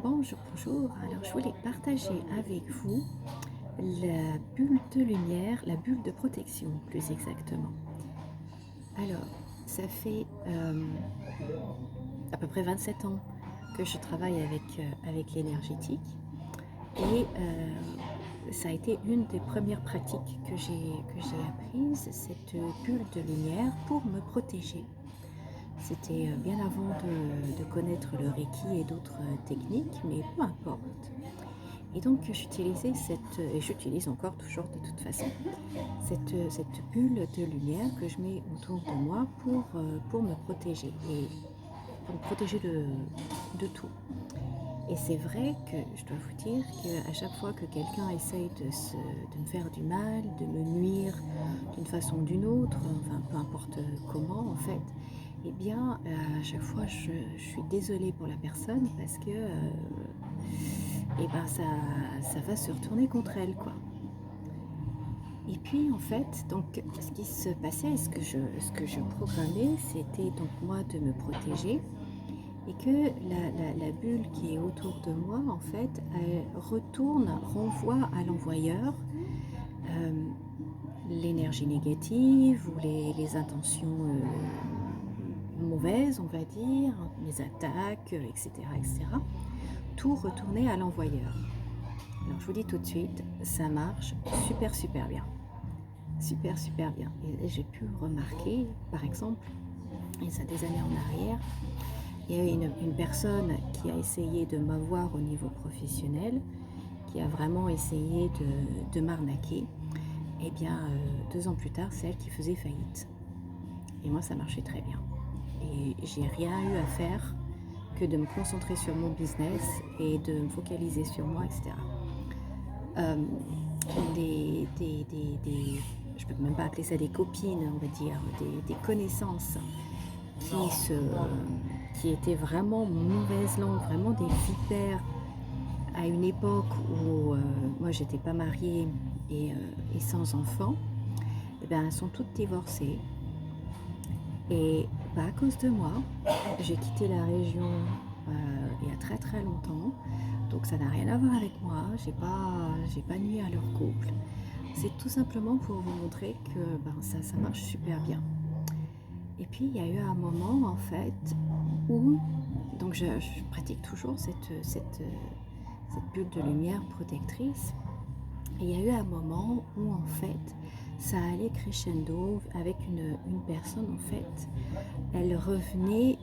Bonjour, bonjour. Alors, je voulais partager avec vous la bulle de lumière, la bulle de protection, plus exactement. Alors, ça fait à peu près 27 ans que je travaille avec l'énergétique et ça a été une des premières pratiques que j'ai apprises, cette bulle de lumière pour me protéger. C'était bien avant de connaître le Reiki et d'autres techniques, mais peu importe. Et donc j'utilisais et j'utilise encore toujours de toute façon, cette bulle de lumière que je mets autour de moi pour me protéger et pour me protéger de tout. Et c'est vrai que je dois vous dire qu'à chaque fois que quelqu'un essaye de me faire du mal, de me nuire d'une façon ou d'une autre, enfin peu importe comment en fait, eh bien à chaque fois je suis désolée pour la personne parce que et ben ça va se retourner contre elle, quoi. Et puis en fait, donc ce qui se passait, ce que je programmais, c'était donc moi de me protéger et que la bulle qui est autour de moi, en fait, elle renvoie à l'envoyeur euh, l'énergie négative ou les intentions mauvaises, on va dire, les attaques, etc., etc. Tout retourner à l'envoyeur. Alors je vous dis tout de suite, ça marche super super bien. Super super bien. Et j'ai pu remarquer, par exemple, il y a des années en arrière, il y a une personne qui a essayé de m'avoir au niveau professionnel, qui a vraiment essayé de m'arnaquer. Et bien, 2 ans plus tard, c'est elle qui faisait faillite. Et moi, ça marchait très bien. Et j'ai rien eu à faire que de me concentrer sur mon business et de me focaliser sur moi, etc. Euh, je peux même pas appeler ça des copines, on va dire, des connaissances qui, se, qui étaient vraiment mauvaise langue, vraiment des vipères à une époque où moi j'étais pas mariée et sans enfant. Eh ben, elles sont toutes divorcées. Et bah, à cause de moi, j'ai quitté la région il y a très très longtemps. Donc ça n'a rien à voir avec moi, j'ai pas nuit à leur couple. C'est tout simplement pour vous montrer que ben, ça marche super bien. Et puis il y a eu un moment en fait où donc je pratique toujours cette bulle de lumière protectrice. Et il y a eu un moment où en fait ça allait crescendo avec une personne en fait. Elle revenait,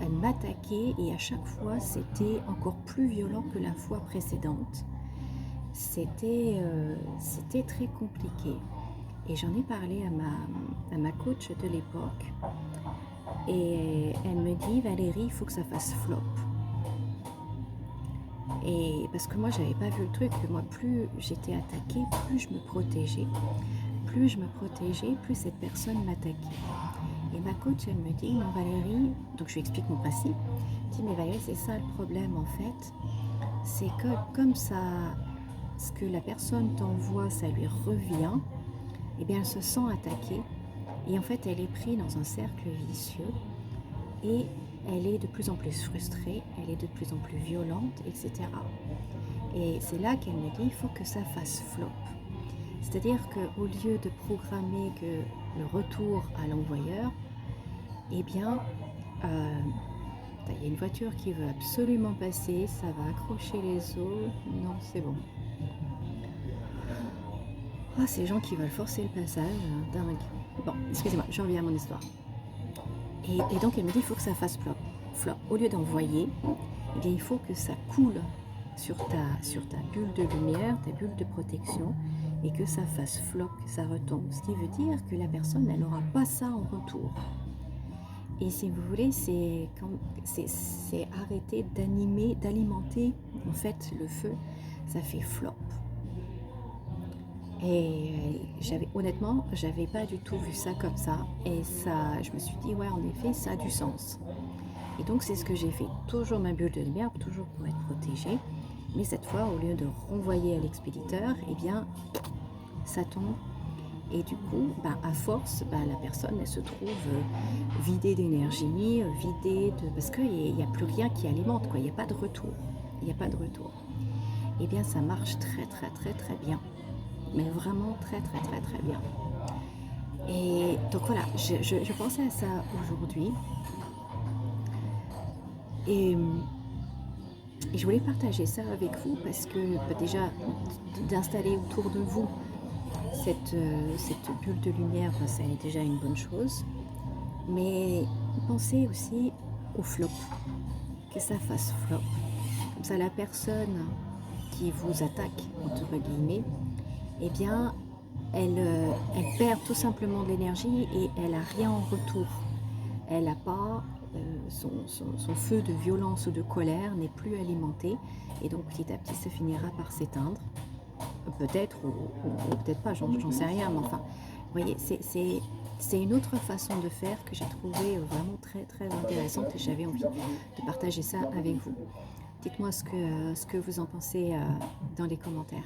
elle m'attaquait et à chaque fois c'était encore plus violent que la fois précédente. C'était très compliqué. Et j'en ai parlé à ma coach de l'époque. Et elle me dit, Valérie, il faut que ça fasse flop. Et parce que moi, j'avais pas vu le truc, que moi, plus j'étais attaquée, plus je me protégeais. Plus je me protégeais, plus cette personne m'attaquait. Et ma coach, elle me dit, non Valérie, donc je lui explique mon principe. Je dis, mais Valérie, c'est ça le problème en fait. C'est que comme ça, ce que la personne t'envoie, ça lui revient, et bien elle se sent attaquée. Et en fait, elle est prise dans un cercle vicieux. Et elle est de plus en plus frustrée, elle est de plus en plus violente, etc. Et c'est là qu'elle me dit, il faut que ça fasse flop. C'est-à-dire qu'au lieu de programmer que le retour à l'envoyeur, eh bien, il y a une voiture qui veut absolument passer, ça va accrocher les os, non, c'est bon. Ah, ces gens qui veulent forcer le passage, dingue. Bon, excusez-moi, je reviens à mon histoire. Et donc elle me dit, il faut que ça fasse flop. Flop. Au lieu d'envoyer, eh bien, il faut que ça coule sur ta bulle de lumière, ta bulle de protection, et que ça fasse flop, que ça retombe. Ce qui veut dire que la personne, elle n'aura pas ça en retour. Et si vous voulez, c'est arrêter d'alimenter en fait le feu, ça fait flop. Et honnêtement, j'avais pas du tout vu ça comme ça. Et ça, je me suis dit, ouais, en effet, ça a du sens. Et donc, c'est ce que j'ai fait. Toujours ma bulle de lumière, toujours pour être protégée. Mais cette fois, au lieu de renvoyer à l'expéditeur, eh bien, ça tombe. Et du coup, à force, la personne, elle se trouve vidée d'énergie, parce qu'il n'y a plus rien qui alimente, quoi. Il n'y a pas de retour. il n'y a pas de retour. Eh bien, ça marche très très très très bien. Mais vraiment très très très très bien. Et donc voilà, je pensais à ça aujourd'hui. Et, et je voulais partager ça avec vous parce que déjà, d'installer autour de vous cette bulle de lumière, ça est déjà une bonne chose. Mais pensez aussi au flop, que ça fasse flop. Comme ça, la personne qui vous attaque, entre guillemets, eh bien, elle perd tout simplement de l'énergie et elle n'a rien en retour. Elle n'a pas, son feu de violence ou de colère n'est plus alimenté et donc petit à petit ça finira par s'éteindre. Peut-être ou peut-être pas, j'en sais rien, mais enfin, vous voyez, c'est une autre façon de faire que j'ai trouvé vraiment très très intéressante et j'avais envie de partager ça avec vous. Dites-moi ce que vous en pensez dans les commentaires.